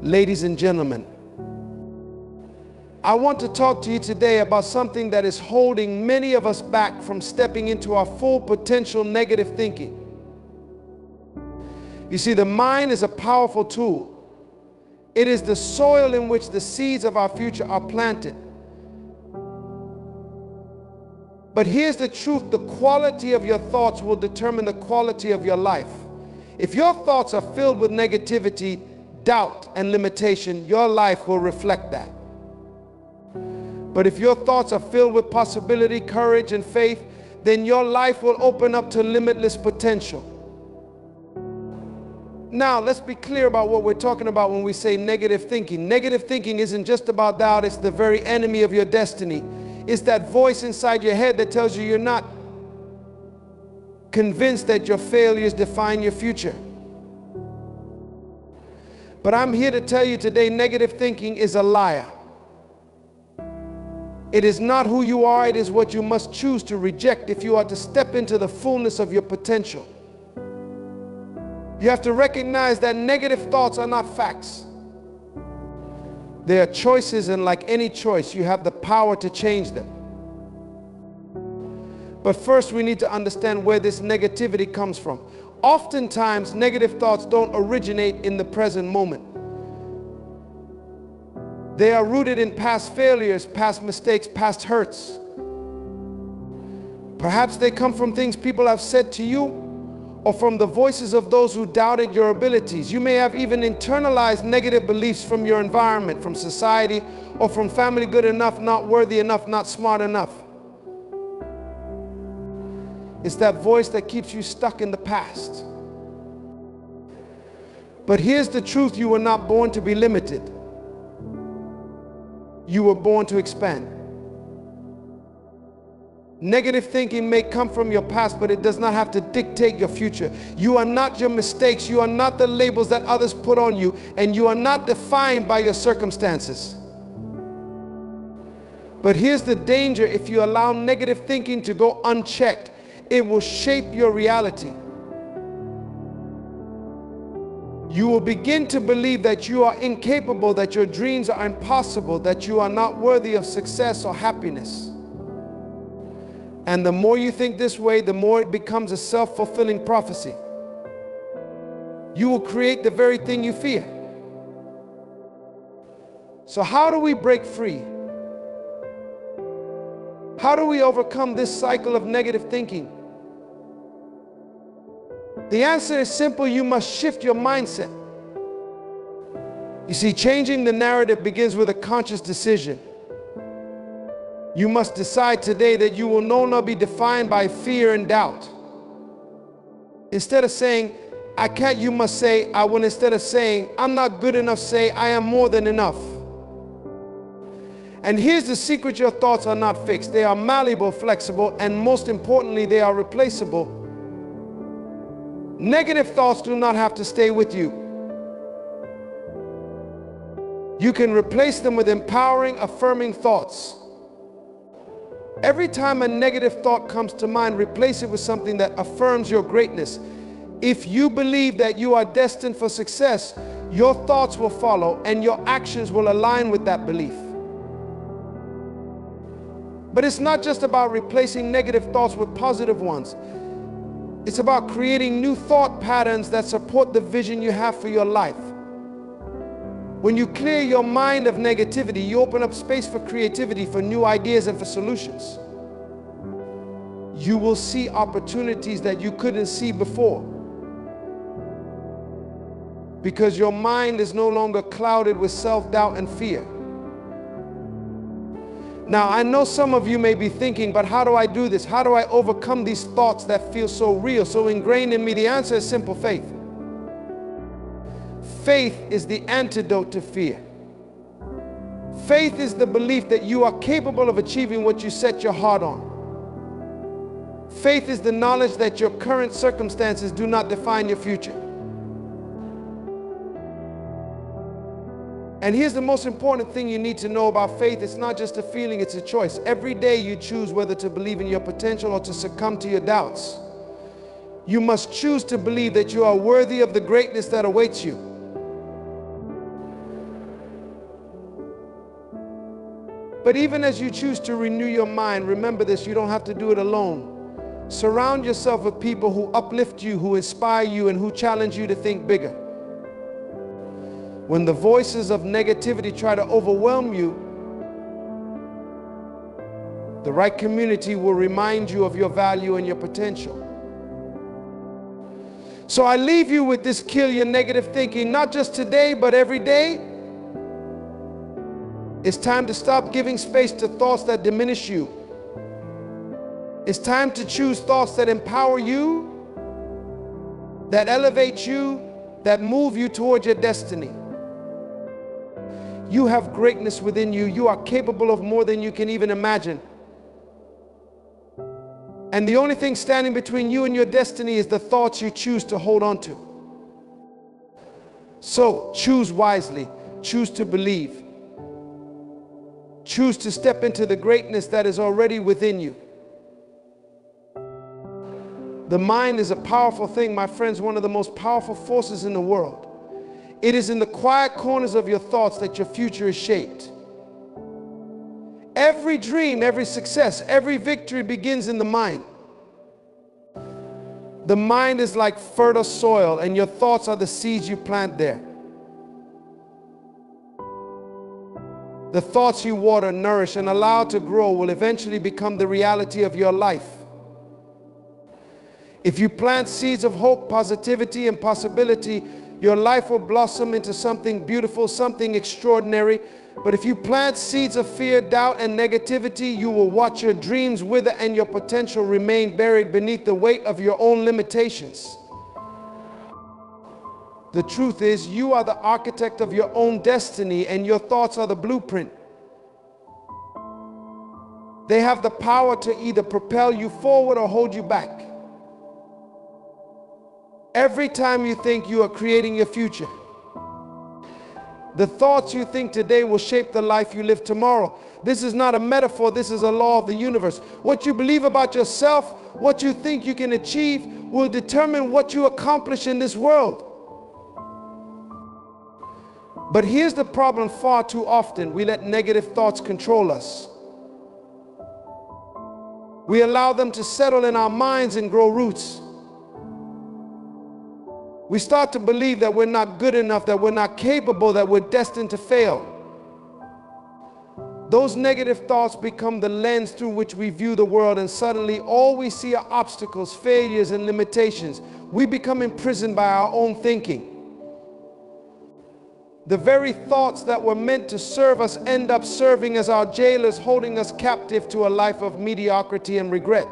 Ladies and gentlemen, I want to talk to you today about something that is holding many of us back from stepping into our full potential: negative thinking. You see, the mind is a powerful tool. It is the soil in which the seeds of our future are planted. But here's the truth: the quality of your thoughts will determine the quality of your life. If your thoughts are filled with negativity, doubt, and limitation, your life will reflect that. But if your thoughts are filled with possibility, courage, and faith, then your life will open up to limitless potential. Now, let's be clear about what we're talking about when we say negative thinking. Negative thinking isn't just about doubt, it's the very enemy of your destiny. It's that voice inside your head that tells you you're not convinced that your failures define your future. But I'm here to tell you today, negative thinking is a liar. It is not who you are, it is what you must choose to reject if you are to step into the fullness of your potential. You have to recognize that negative thoughts are not facts. They are choices, and like any choice, you have the power to change them. But first, we need to understand where this negativity comes from. Oftentimes, negative thoughts don't originate in the present moment. They are rooted in past failures, past mistakes, past hurts. Perhaps they come from things people have said to you, or from the voices of those who doubted your abilities. You may have even internalized negative beliefs from your environment, from society, or from family: good enough, not worthy enough, not smart enough. It's that voice that keeps you stuck in the past. But here's the truth: you were not born to be limited. You were born to expand. Negative thinking may come from your past, but it does not have to dictate your future. You are not your mistakes. You are not the labels that others put on you, and you are not defined by your circumstances. But here's the danger: if you allow negative thinking to go unchecked, it will shape your reality. You will begin to believe that you are incapable, that your dreams are impossible, that you are not worthy of success or happiness. And the more you think this way, the more it becomes a self-fulfilling prophecy. You will create the very thing you fear. So how do we break free? How do we overcome this cycle of negative thinking? The answer is simple: you must shift your mindset. You see, changing the narrative begins with a conscious decision. You must decide today that you will no longer be defined by fear and doubt. Instead of saying, "I can't," you must say, "I will." Instead of saying, "I'm not good enough," say, "I am more than enough." And here's the secret: your thoughts are not fixed. They are malleable, flexible, and most importantly, they are replaceable. Negative thoughts do not have to stay with you. You can replace them with empowering, affirming thoughts. Every time a negative thought comes to mind, replace it with something that affirms your greatness. If you believe that you are destined for success, your thoughts will follow and your actions will align with that belief. But it's not just about replacing negative thoughts with positive ones. It's about creating new thought patterns that support the vision you have for your life. When you clear your mind of negativity, you open up space for creativity, for new ideas, and for solutions. You will see opportunities that you couldn't see before, because your mind is no longer clouded with self-doubt and fear. Now, I know some of you may be thinking, "But how do I do this? How do I overcome these thoughts that feel so real, so ingrained in me?" The answer is simple: faith. Faith is the antidote to fear. Faith is the belief that you are capable of achieving what you set your heart on. Faith is the knowledge that your current circumstances do not define your future. And here's the most important thing you need to know about faith: it's not just a feeling, it's a choice. Every day you choose whether to believe in your potential or to succumb to your doubts. You must choose to believe that you are worthy of the greatness that awaits you. But even as you choose to renew your mind, remember this, you don't have to do it alone. Surround yourself with people who uplift you, who inspire you, and who challenge you to think bigger. When the voices of negativity try to overwhelm you, the right community will remind you of your value and your potential. So I leave you with this: kill your negative thinking, not just today, but every day. It's time to stop giving space to thoughts that diminish you. It's time to choose thoughts that empower you, that elevate you, that move you toward your destiny. You have greatness within you. You are capable of more than you can even imagine. And the only thing standing between you and your destiny is the thoughts you choose to hold on to. So choose wisely. Choose to believe. Choose to step into the greatness that is already within you. The mind is a powerful thing, my friends, one of the most powerful forces in the world. It is in the quiet corners of your thoughts that your future is shaped. Every dream, every success, every victory begins in the mind. The mind is like fertile soil, and your thoughts are the seeds you plant there. The thoughts you water, nourish, and allow to grow will eventually become the reality of your life. If you plant seeds of hope, positivity, and possibility, your life will blossom into something beautiful, something extraordinary. But if you plant seeds of fear, doubt, and negativity, you will watch your dreams wither and your potential remain buried beneath the weight of your own limitations. The truth is, you are the architect of your own destiny, and your thoughts are the blueprint. They have the power to either propel you forward or hold you back. Every time you think you are creating your future, the thoughts you think today will shape the life you live tomorrow. This is not a metaphor, this is a law of the universe. What you believe about yourself, what you think you can achieve, will determine what you accomplish in this world. But here's the problem: far too often we let negative thoughts control us. We allow them to settle in our minds and grow roots. We start to believe that we're not good enough, that we're not capable, that we're destined to fail. Those negative thoughts become the lens through which we view the world, and suddenly all we see are obstacles, failures, and limitations. We become imprisoned by our own thinking. The very thoughts that were meant to serve us end up serving as our jailers, holding us captive to a life of mediocrity and regret.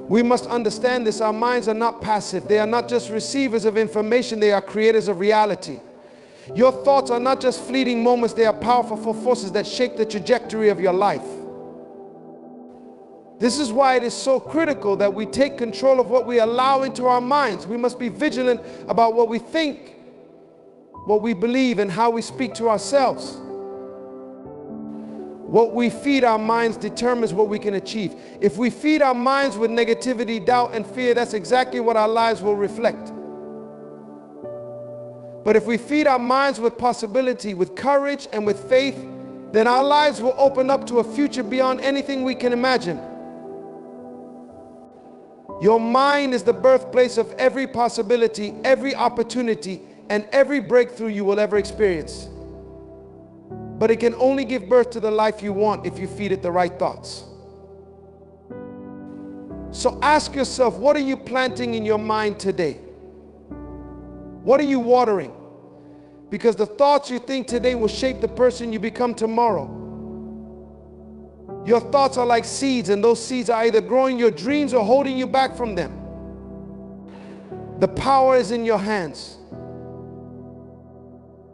We must understand this. Our minds are not passive. They are not just receivers of information. They are creators of reality. Your thoughts are not just fleeting moments. They are powerful forces that shape the trajectory of your life. This is why it is so critical that we take control of what we allow into our minds. We must be vigilant about what we think, what we believe, and how we speak to ourselves. What we feed our minds determines what we can achieve. If we feed our minds with negativity, doubt, and fear, that's exactly what our lives will reflect. But if we feed our minds with possibility, with courage, and with faith, then our lives will open up to a future beyond anything we can imagine. Your mind is the birthplace of every possibility, every opportunity, and every breakthrough you will ever experience. But it can only give birth to the life you want if you feed it the right thoughts. So ask yourself, what are you planting in your mind today? What are you watering? Because the thoughts you think today will shape the person you become tomorrow. Your thoughts are like seeds, and those seeds are either growing your dreams or holding you back from them. The power is in your hands.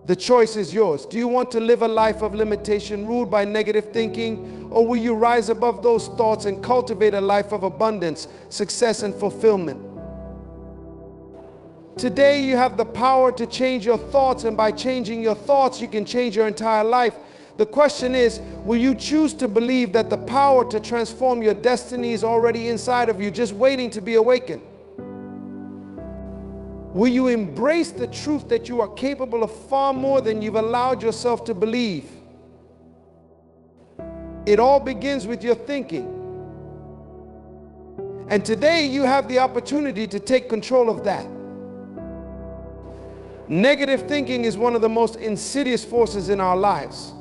The choice is yours. Do you want to live a life of limitation, ruled by negative thinking, or will you rise above those thoughts and cultivate a life of abundance, success, and fulfillment? Today you have the power to change your thoughts, and by changing your thoughts you can change your entire life. The question is, will you choose to believe that the power to transform your destiny is already inside of you, just waiting to be awakened? Will you embrace the truth that you are capable of far more than you've allowed yourself to believe? It all begins with your thinking. And today you have the opportunity to take control of that. Negative thinking is one of the most insidious forces in our lives.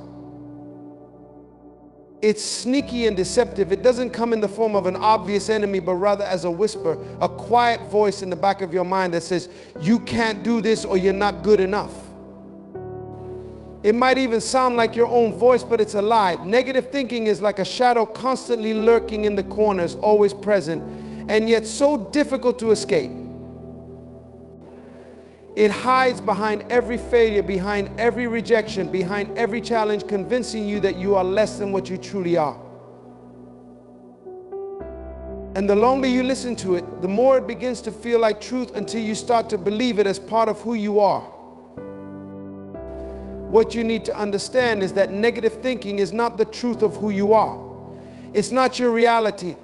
It's sneaky and deceptive. It doesn't come in the form of an obvious enemy, but rather as a whisper, a quiet voice in the back of your mind that says, you can't do this or you're not good enough. It might even sound like your own voice, but it's a lie. Negative thinking is like a shadow constantly lurking in the corners, always present, and yet so difficult to escape. It hides behind every failure, behind every rejection, behind every challenge, convincing you that you are less than what you truly are. And the longer you listen to it, the more it begins to feel like truth until you start to believe it as part of who you are. What you need to understand is that negative thinking is not the truth of who you are. It's not your reality.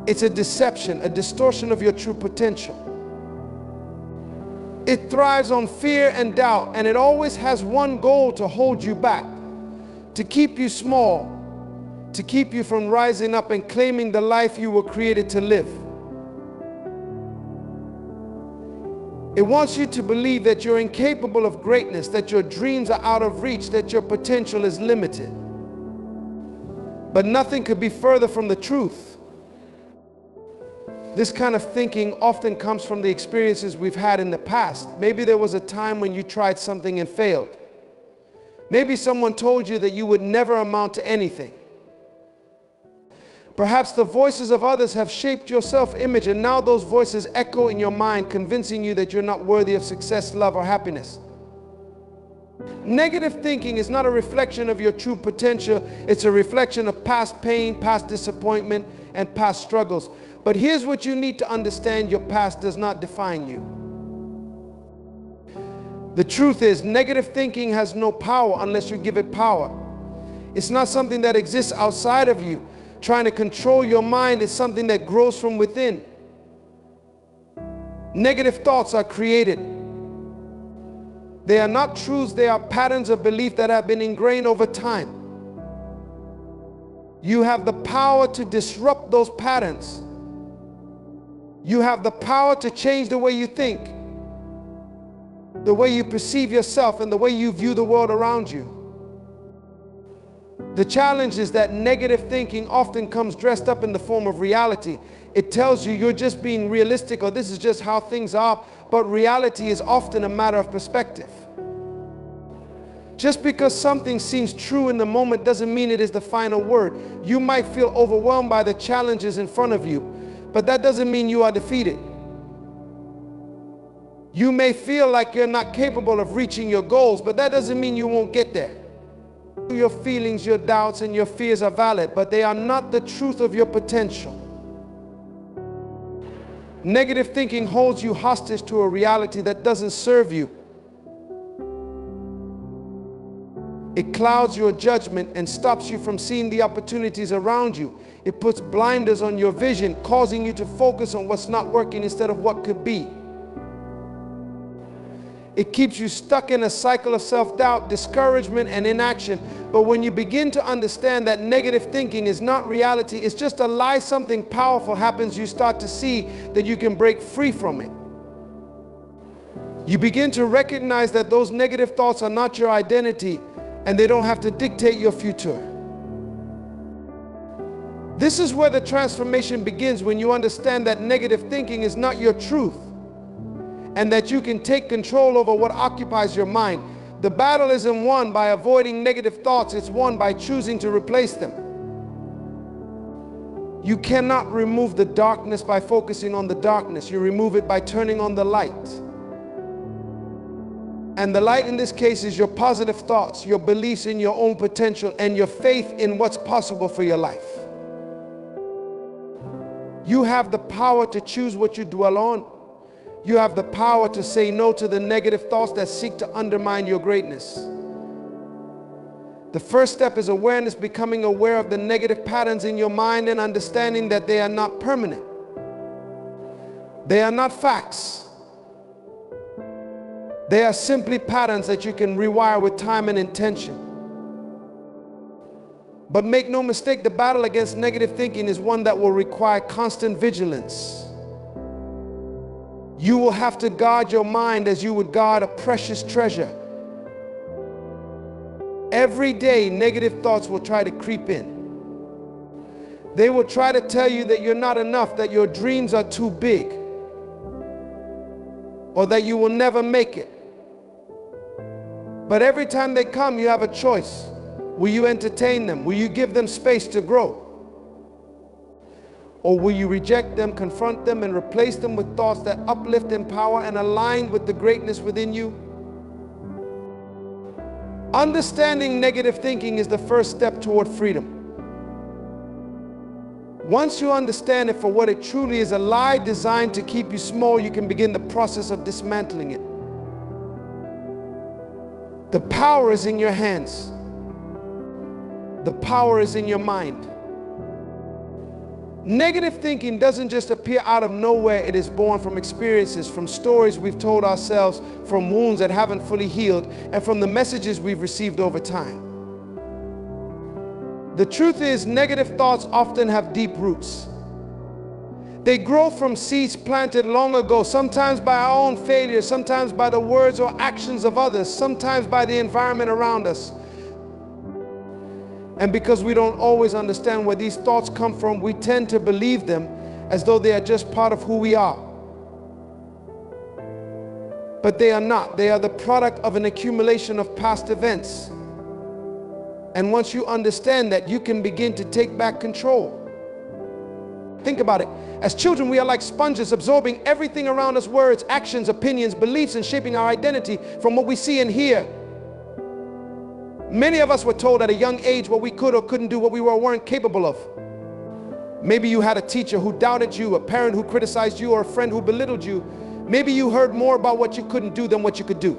It's a deception, a distortion of your true potential. It thrives on fear and doubt, and it always has one goal: to hold you back, to keep you small, to keep you from rising up and claiming the life you were created to live. It wants you to believe that you're incapable of greatness, that your dreams are out of reach, that your potential is limited. But nothing could be further from the truth. This kind of thinking often comes from the experiences we've had in the past. Maybe there was a time when you tried something and failed. Maybe someone told you that you would never amount to anything. Perhaps the voices of others have shaped your self-image, and now those voices echo in your mind, convincing you that you're not worthy of success, love, or happiness. Negative thinking is not a reflection of your true potential. It's a reflection of past pain, past disappointment, and past struggles. But here's what you need to understand: your past does not define you. The truth is, negative thinking has no power unless you give it power. It's not something that exists outside of you. Trying to control your mind is something that grows from within. Negative thoughts are created. They are not truths, they are patterns of belief that have been ingrained over time. You have the power to disrupt those patterns. You have the power to change the way you think, the way you perceive yourself, and the way you view the world around you. The challenge is that negative thinking often comes dressed up in the form of reality. It tells you you're just being realistic, or this is just how things are, but reality is often a matter of perspective. Just because something seems true in the moment doesn't mean it is the final word. You might feel overwhelmed by the challenges in front of you, but that doesn't mean you are defeated. You may feel like you're not capable of reaching your goals, but that doesn't mean you won't get there. Your feelings, your doubts, and your fears are valid, but they are not the truth of your potential. Negative thinking holds you hostage to a reality that doesn't serve you. It clouds your judgment and stops you from seeing the opportunities around you. It puts blinders on your vision, causing you to focus on what's not working instead of what could be. It keeps you stuck in a cycle of self-doubt, discouragement, and inaction. But when you begin to understand that negative thinking is not reality, it's just a lie, something powerful happens. You start to see that you can break free from it. You begin to recognize that those negative thoughts are not your identity, and they don't have to dictate your future. This is where the transformation begins, when you understand that negative thinking is not your truth, and that you can take control over what occupies your mind. The battle isn't won by avoiding negative thoughts, it's won by choosing to replace them. You cannot remove the darkness by focusing on the darkness. You remove it by turning on the light. And the light in this case is your positive thoughts, your beliefs in your own potential, and your faith in what's possible for your life. You have the power to choose what you dwell on. You have the power to say no to the negative thoughts that seek to undermine your greatness. The first step is awareness, becoming aware of the negative patterns in your mind and understanding that they are not permanent. They are not facts. They are simply patterns that you can rewire with time and intention. But make no mistake, the battle against negative thinking is one that will require constant vigilance. You will have to guard your mind as you would guard a precious treasure. Every day, negative thoughts will try to creep in. They will try to tell you that you're not enough, that your dreams are too big, or that you will never make it. But every time they come, you have a choice. Will you entertain them? Will you give them space to grow? Or will you reject them, confront them, and replace them with thoughts that uplift, empower, and align with the greatness within you? Understanding negative thinking is the first step toward freedom. Once you understand it for what it truly is, a lie designed to keep you small, you can begin the process of dismantling it. The power is in your hands. The power is in your mind. Negative thinking doesn't just appear out of nowhere. It is born from experiences, from stories we've told ourselves, from wounds that haven't fully healed, and from the messages we've received over time. The truth is, negative thoughts often have deep roots. They grow from seeds planted long ago, sometimes by our own failures, sometimes by the words or actions of others, sometimes by the environment around us. And because we don't always understand where these thoughts come from, we tend to believe them as though they are just part of who we are. But they are not. They are the product of an accumulation of past events. And once you understand that, you can begin to take back control. Think about it. As children, we are like sponges, absorbing everything around us: words, actions, opinions, beliefs, and shaping our identity from what we see and hear. Many of us were told at a young age what we could or couldn't do, what we were or weren't capable of. Maybe you had a teacher who doubted you, a parent who criticized you, or a friend who belittled you. Maybe you heard more about what you couldn't do than what you could do.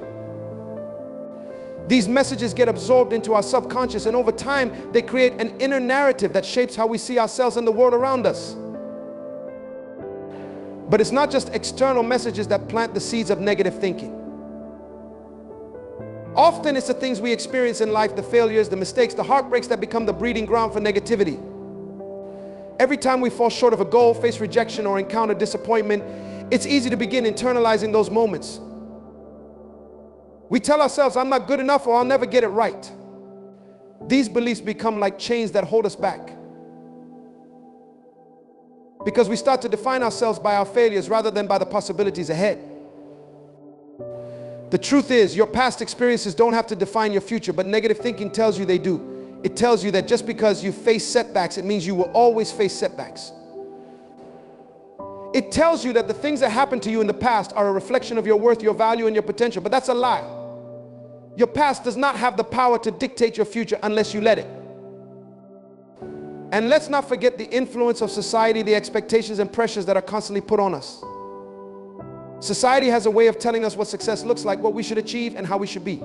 These messages get absorbed into our subconscious, and over time, they create an inner narrative that shapes how we see ourselves and the world around us. But it's not just external messages that plant the seeds of negative thinking. Often it's the things we experience in life, the failures, the mistakes, the heartbreaks, that become the breeding ground for negativity. Every time we fall short of a goal, face rejection, or encounter disappointment, it's easy to begin internalizing those moments. We tell ourselves, I'm not good enough, or I'll never get it right. These beliefs become like chains that hold us back, because we start to define ourselves by our failures rather than by the possibilities ahead. The truth is, your past experiences don't have to define your future, but negative thinking tells you they do. It tells you that just because you face setbacks, it means you will always face setbacks. It tells you that the things that happened to you in the past are a reflection of your worth, your value, and your potential. But that's a lie. Your past does not have the power to dictate your future unless you let it. And let's not forget the influence of society, the expectations and pressures that are constantly put on us. Society has a way of telling us what success looks like, what we should achieve, and how we should be.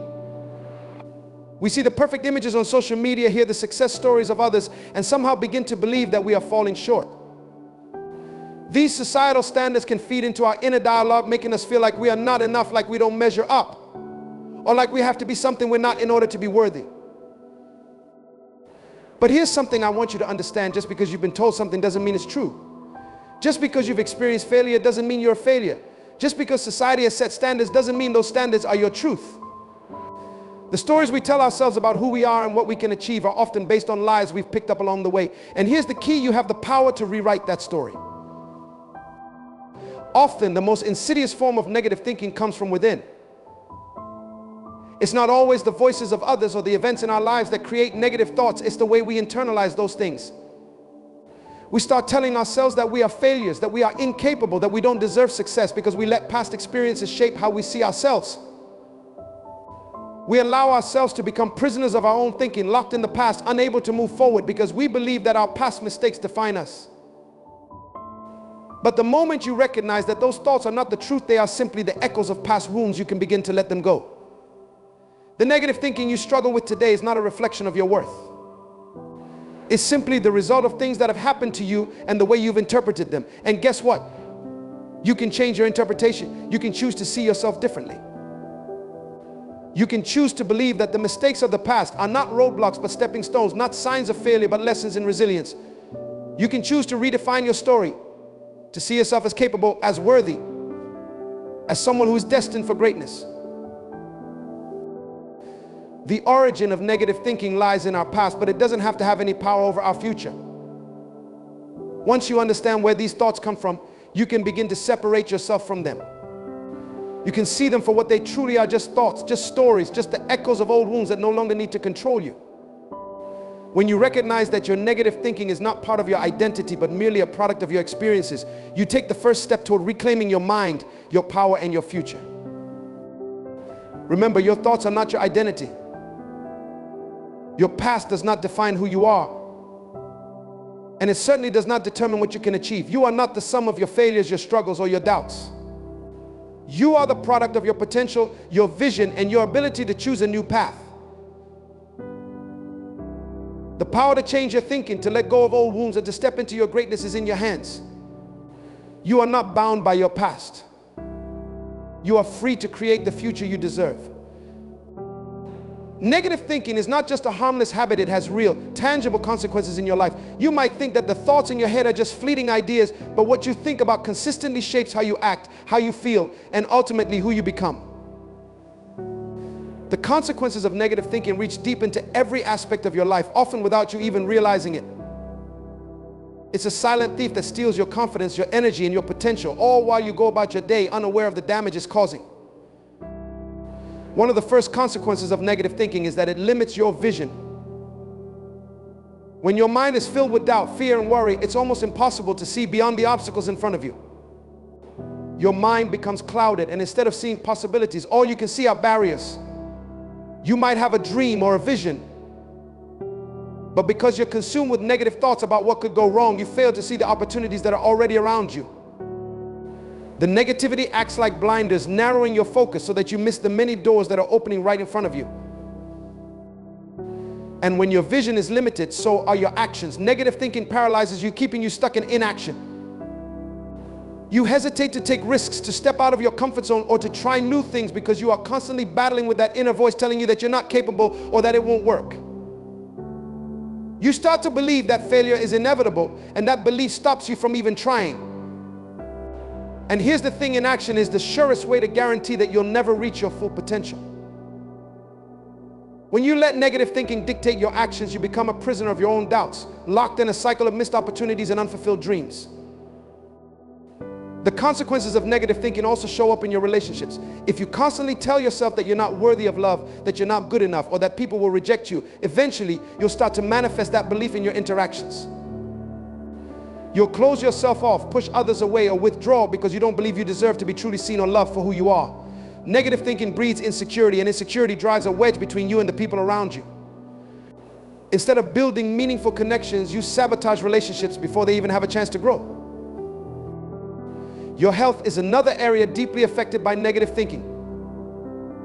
We see the perfect images on social media, hear the success stories of others, and somehow begin to believe that we are falling short. These societal standards can feed into our inner dialogue, making us feel like we are not enough, like we don't measure up, or like we have to be something we're not in order to be worthy. But here's something I want you to understand. Just because you've been told something doesn't mean it's true. Just because you've experienced failure doesn't mean you're a failure. Just because society has set standards doesn't mean those standards are your truth. The stories we tell ourselves about who we are and what we can achieve are often based on lies we've picked up along the way. And here's the key: you have the power to rewrite that story. Often, the most insidious form of negative thinking comes from within. It's not always the voices of others or the events in our lives that create negative thoughts. It's the way we internalize those things. We start telling ourselves that we are failures, that we are incapable, that we don't deserve success, because we let past experiences shape how we see ourselves. We allow ourselves to become prisoners of our own thinking, locked in the past, unable to move forward because we believe that our past mistakes define us. But the moment you recognize that those thoughts are not the truth, they are simply the echoes of past wounds, you can begin to let them go. The negative thinking you struggle with today is not a reflection of your worth. It's simply the result of things that have happened to you and the way you've interpreted them. And guess what? You can change your interpretation. You can choose to see yourself differently. You can choose to believe that the mistakes of the past are not roadblocks but stepping stones, not signs of failure but lessons in resilience. You can choose to redefine your story, to see yourself as capable, as worthy, as someone who is destined for greatness. The origin of negative thinking lies in our past, but it doesn't have to have any power over our future. Once you understand where these thoughts come from, you can begin to separate yourself from them. You can see them for what they truly are, just thoughts, just stories, just the echoes of old wounds that no longer need to control you. When you recognize that your negative thinking is not part of your identity, but merely a product of your experiences, you take the first step toward reclaiming your mind, your power, and your future. Remember, your thoughts are not your identity. Your past does not define who you are. And it certainly does not determine what you can achieve. You are not the sum of your failures, your struggles, or your doubts. You are the product of your potential, your vision, and your ability to choose a new path. The power to change your thinking, to let go of old wounds, and to step into your greatness is in your hands. You are not bound by your past. You are free to create the future you deserve. Negative thinking is not just a harmless habit, it has real, tangible consequences in your life. You might think that the thoughts in your head are just fleeting ideas, but what you think about consistently shapes how you act, how you feel, and ultimately who you become. The consequences of negative thinking reach deep into every aspect of your life, often without you even realizing it. It's a silent thief that steals your confidence, your energy, and your potential, all while you go about your day unaware of the damage it's causing. One of the first consequences of negative thinking is that it limits your vision. When your mind is filled with doubt, fear, and worry, it's almost impossible to see beyond the obstacles in front of you. Your mind becomes clouded, and instead of seeing possibilities, all you can see are barriers. You might have a dream or a vision, but because you're consumed with negative thoughts about what could go wrong, you fail to see the opportunities that are already around you. The negativity acts like blinders, narrowing your focus so that you miss the many doors that are opening right in front of you. And when your vision is limited, so are your actions. Negative thinking paralyzes you, keeping you stuck in inaction. You hesitate to take risks, to step out of your comfort zone, or to try new things because you are constantly battling with that inner voice telling you that you're not capable or that it won't work. You start to believe that failure is inevitable, and that belief stops you from even trying. And here's the thing, inaction is the surest way to guarantee that you'll never reach your full potential. When you let negative thinking dictate your actions, you become a prisoner of your own doubts, locked in a cycle of missed opportunities and unfulfilled dreams. The consequences of negative thinking also show up in your relationships. If you constantly tell yourself that you're not worthy of love, that you're not good enough, or that people will reject you, eventually you'll start to manifest that belief in your interactions. You'll close yourself off, push others away, or withdraw because you don't believe you deserve to be truly seen or loved for who you are. Negative thinking breeds insecurity, and insecurity drives a wedge between you and the people around you. Instead of building meaningful connections, you sabotage relationships before they even have a chance to grow. Your health is another area deeply affected by negative thinking.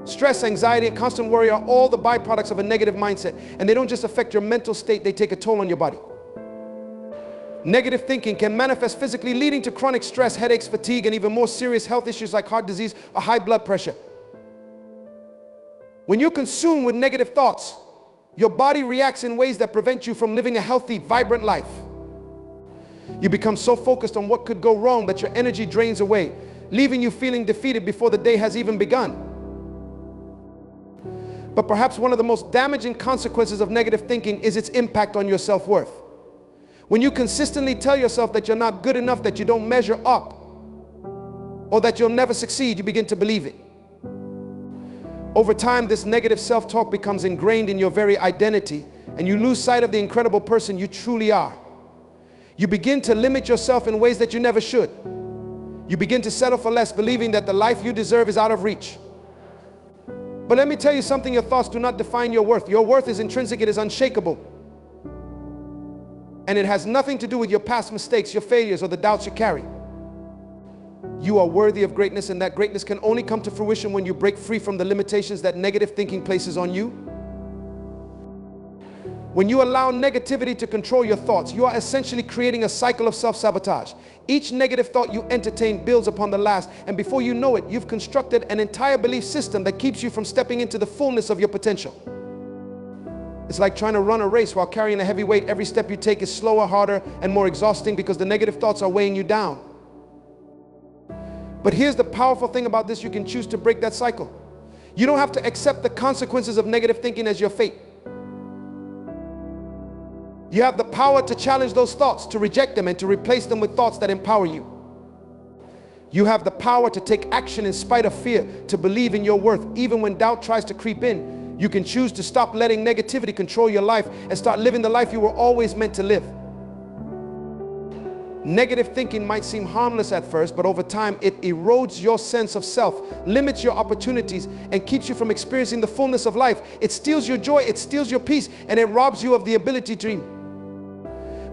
Stress, anxiety, and constant worry are all the byproducts of a negative mindset, and they don't just affect your mental state, they take a toll on your body. Negative thinking can manifest physically, leading to chronic stress, headaches, fatigue, and even more serious health issues like heart disease or high blood pressure. When you're consumed with negative thoughts, your body reacts in ways that prevent you from living a healthy, vibrant life. You become so focused on what could go wrong that your energy drains away, leaving you feeling defeated before the day has even begun. But perhaps one of the most damaging consequences of negative thinking is its impact on your self-worth. When you consistently tell yourself that you're not good enough, that you don't measure up, or that you'll never succeed, you begin to believe it. Over time, this negative self-talk becomes ingrained in your very identity, and you lose sight of the incredible person you truly are. You begin to limit yourself in ways that you never should. You begin to settle for less, believing that the life you deserve is out of reach. But let me tell you something, your thoughts do not define your worth. Your worth is intrinsic, it is unshakable. And it has nothing to do with your past mistakes, your failures, or the doubts you carry. You are worthy of greatness, and that greatness can only come to fruition when you break free from the limitations that negative thinking places on you. When you allow negativity to control your thoughts, you are essentially creating a cycle of self-sabotage. Each negative thought you entertain builds upon the last, and before you know it, you've constructed an entire belief system that keeps you from stepping into the fullness of your potential. It's like trying to run a race while carrying a heavy weight. Every step you take is slower, harder, and more exhausting because the negative thoughts are weighing you down. But here's the powerful thing about this: you can choose to break that cycle. You don't have to accept the consequences of negative thinking as your fate. You have the power to challenge those thoughts, to reject them, and to replace them with thoughts that empower you. You have the power to take action in spite of fear, to believe in your worth, even when doubt tries to creep in. You can choose to stop letting negativity control your life and start living the life you were always meant to live. Negative thinking might seem harmless at first, but over time it erodes your sense of self, limits your opportunities, and keeps you from experiencing the fullness of life. It steals your joy, it steals your peace, and it robs you of the ability to dream.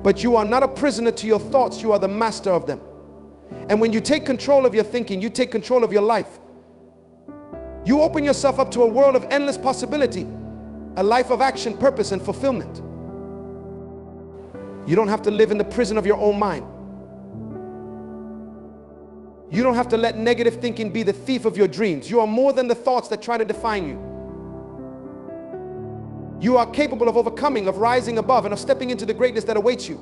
But you are not a prisoner to your thoughts, you are the master of them. And when you take control of your thinking, you take control of your life. You open yourself up to a world of endless possibility, a life of action, purpose, and fulfillment. You don't have to live in the prison of your own mind. You don't have to let negative thinking be the thief of your dreams. You are more than the thoughts that try to define you. You are capable of overcoming, of rising above, and of stepping into the greatness that awaits you.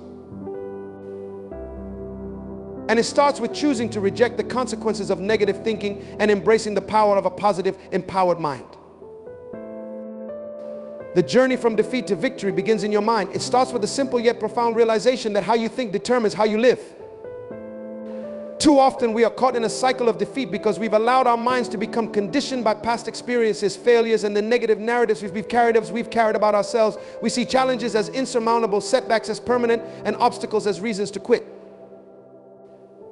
And it starts with choosing to reject the consequences of negative thinking and embracing the power of a positive, empowered mind. The journey from defeat to victory begins in your mind. It starts with a simple yet profound realization that how you think determines how you live. Too often we are caught in a cycle of defeat because we've allowed our minds to become conditioned by past experiences, failures, and the negative narratives we've carried about ourselves. We see challenges as insurmountable, setbacks as permanent, and obstacles as reasons to quit.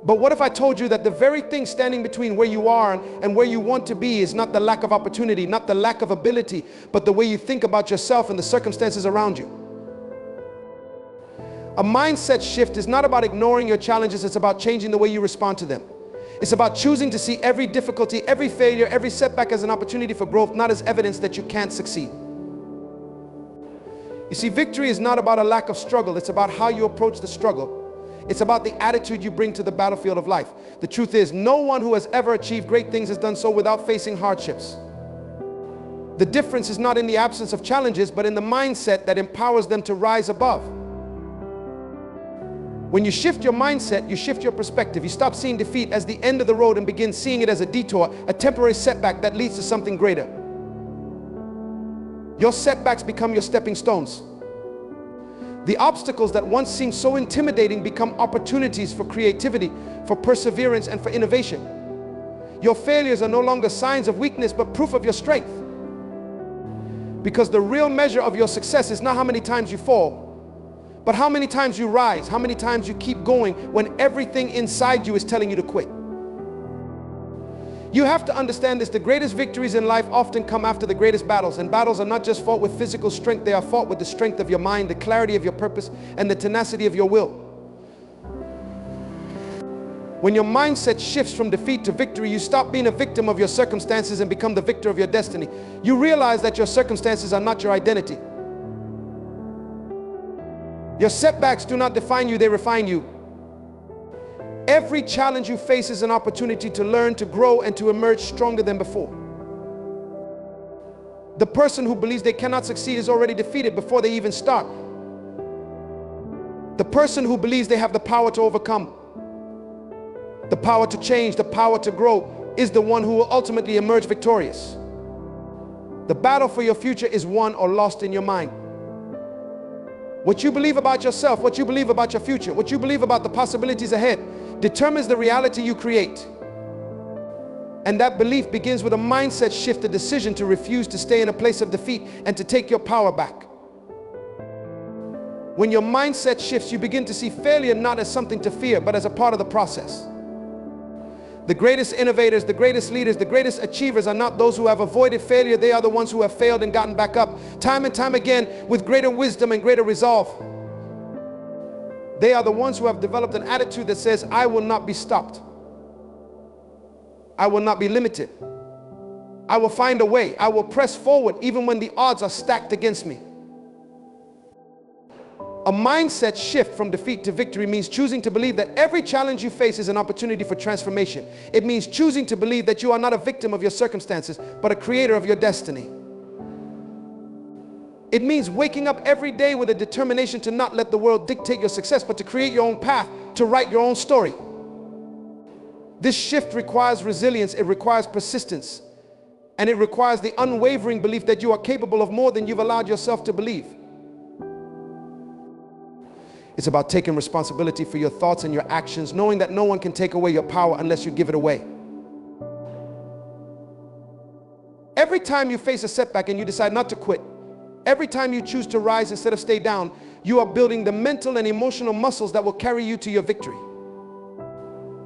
But what if I told you that the very thing standing between where you are and where you want to be is not the lack of opportunity, not the lack of ability, but the way you think about yourself and the circumstances around you? A mindset shift is not about ignoring your challenges, it's about changing the way you respond to them. It's about choosing to see every difficulty, every failure, every setback as an opportunity for growth, not as evidence that you can't succeed. You see, victory is not about a lack of struggle, it's about how you approach the struggle. It's about the attitude you bring to the battlefield of life. The truth is, no one who has ever achieved great things has done so without facing hardships. The difference is not in the absence of challenges, but in the mindset that empowers them to rise above. When you shift your mindset, you shift your perspective. You stop seeing defeat as the end of the road and begin seeing it as a detour, a temporary setback that leads to something greater. Your setbacks become your stepping stones. The obstacles that once seemed so intimidating become opportunities for creativity, for perseverance, and for innovation. Your failures are no longer signs of weakness, but proof of your strength. Because the real measure of your success is not how many times you fall, but how many times you rise, how many times you keep going when everything inside you is telling you to quit. You have to understand this: the greatest victories in life often come after the greatest battles, and battles are not just fought with physical strength, they are fought with the strength of your mind, the clarity of your purpose, and the tenacity of your will. When your mindset shifts from defeat to victory, you stop being a victim of your circumstances and become the victor of your destiny. You realize that your circumstances are not your identity. Your setbacks do not define you, they refine you. Every challenge you face is an opportunity to learn, to grow, and to emerge stronger than before. The person who believes they cannot succeed is already defeated before they even start. The person who believes they have the power to overcome, the power to change, the power to grow, is the one who will ultimately emerge victorious. The battle for your future is won or lost in your mind. What you believe about yourself, what you believe about your future, what you believe about the possibilities ahead determines the reality you create. And that belief begins with a mindset shift, a decision to refuse to stay in a place of defeat and to take your power back. When your mindset shifts, you begin to see failure not as something to fear, but as a part of the process. The greatest innovators, the greatest leaders, the greatest achievers are not those who have avoided failure. They are the ones who have failed and gotten back up time and time again with greater wisdom and greater resolve. They are the ones who have developed an attitude that says, I will not be stopped. I will not be limited. I will find a way. I will press forward even when the odds are stacked against me. A mindset shift from defeat to victory means choosing to believe that every challenge you face is an opportunity for transformation. It means choosing to believe that you are not a victim of your circumstances, but a creator of your destiny. It means waking up every day with a determination to not let the world dictate your success, but to create your own path, to write your own story. This shift requires resilience, it requires persistence, and it requires the unwavering belief that you are capable of more than you've allowed yourself to believe. It's about taking responsibility for your thoughts and your actions, knowing that no one can take away your power unless you give it away. Every time you face a setback and you decide not to quit, every time you choose to rise instead of stay down, you are building the mental and emotional muscles that will carry you to your victory.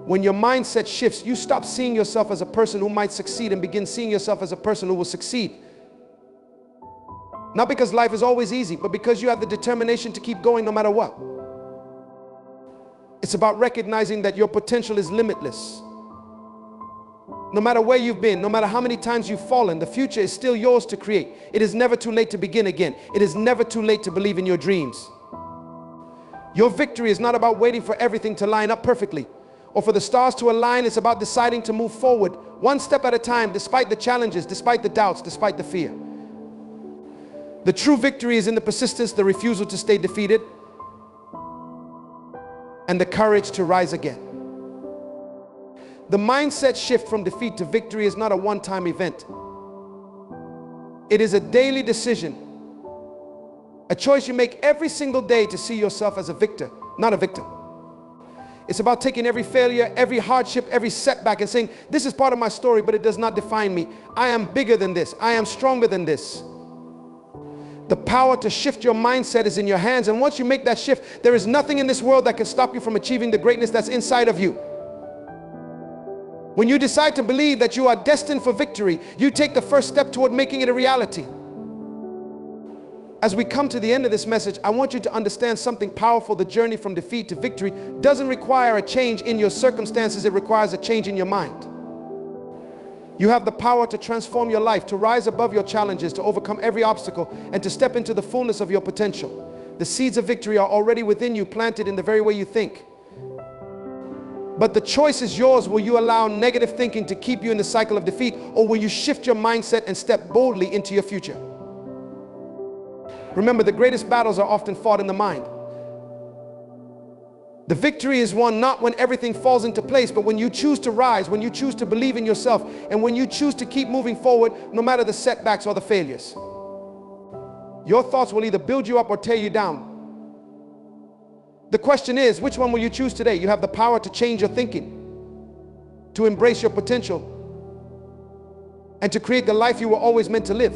When your mindset shifts, you stop seeing yourself as a person who might succeed and begin seeing yourself as a person who will succeed. Not because life is always easy, but because you have the determination to keep going no matter what. It's about recognizing that your potential is limitless. No matter where you've been, no matter how many times you've fallen, the future is still yours to create. It is never too late to begin again. It is never too late to believe in your dreams. Your victory is not about waiting for everything to line up perfectly or for the stars to align. It's about deciding to move forward one step at a time, despite the challenges, despite the doubts, despite the fear. The true victory is in the persistence, the refusal to stay defeated, and the courage to rise again. The mindset shift from defeat to victory is not a one-time event. It is a daily decision, a choice you make every single day to see yourself as a victor, not a victim. It's about taking every failure, every hardship, every setback and saying, this is part of my story, but it does not define me. I am bigger than this. I am stronger than this. The power to shift your mindset is in your hands, and once you make that shift, there is nothing in this world that can stop you from achieving the greatness that's inside of you. When you decide to believe that you are destined for victory, you take the first step toward making it a reality. As we come to the end of this message, I want you to understand something powerful. The journey from defeat to victory doesn't require a change in your circumstances, it requires a change in your mind. You have the power to transform your life, to rise above your challenges, to overcome every obstacle, and to step into the fullness of your potential. The seeds of victory are already within you, planted in the very way you think. But the choice is yours. Will you allow negative thinking to keep you in the cycle of defeat, or will you shift your mindset and step boldly into your future? Remember, the greatest battles are often fought in the mind. The victory is won not when everything falls into place, but when you choose to rise, when you choose to believe in yourself, and when you choose to keep moving forward no matter the setbacks or the failures. Your thoughts will either build you up or tear you down. The question is, which one will you choose today? You have the power to change your thinking, to embrace your potential, and to create the life you were always meant to live.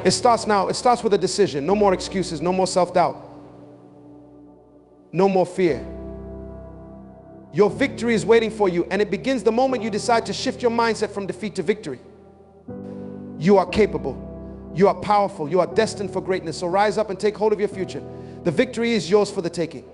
It starts now. It starts with a decision. No more excuses, no more self-doubt. No more fear. Your victory is waiting for you, and it begins the moment you decide to shift your mindset from defeat to victory. You are capable. You are powerful. You are destined for greatness. So rise up and take hold of your future. The victory is yours for the taking.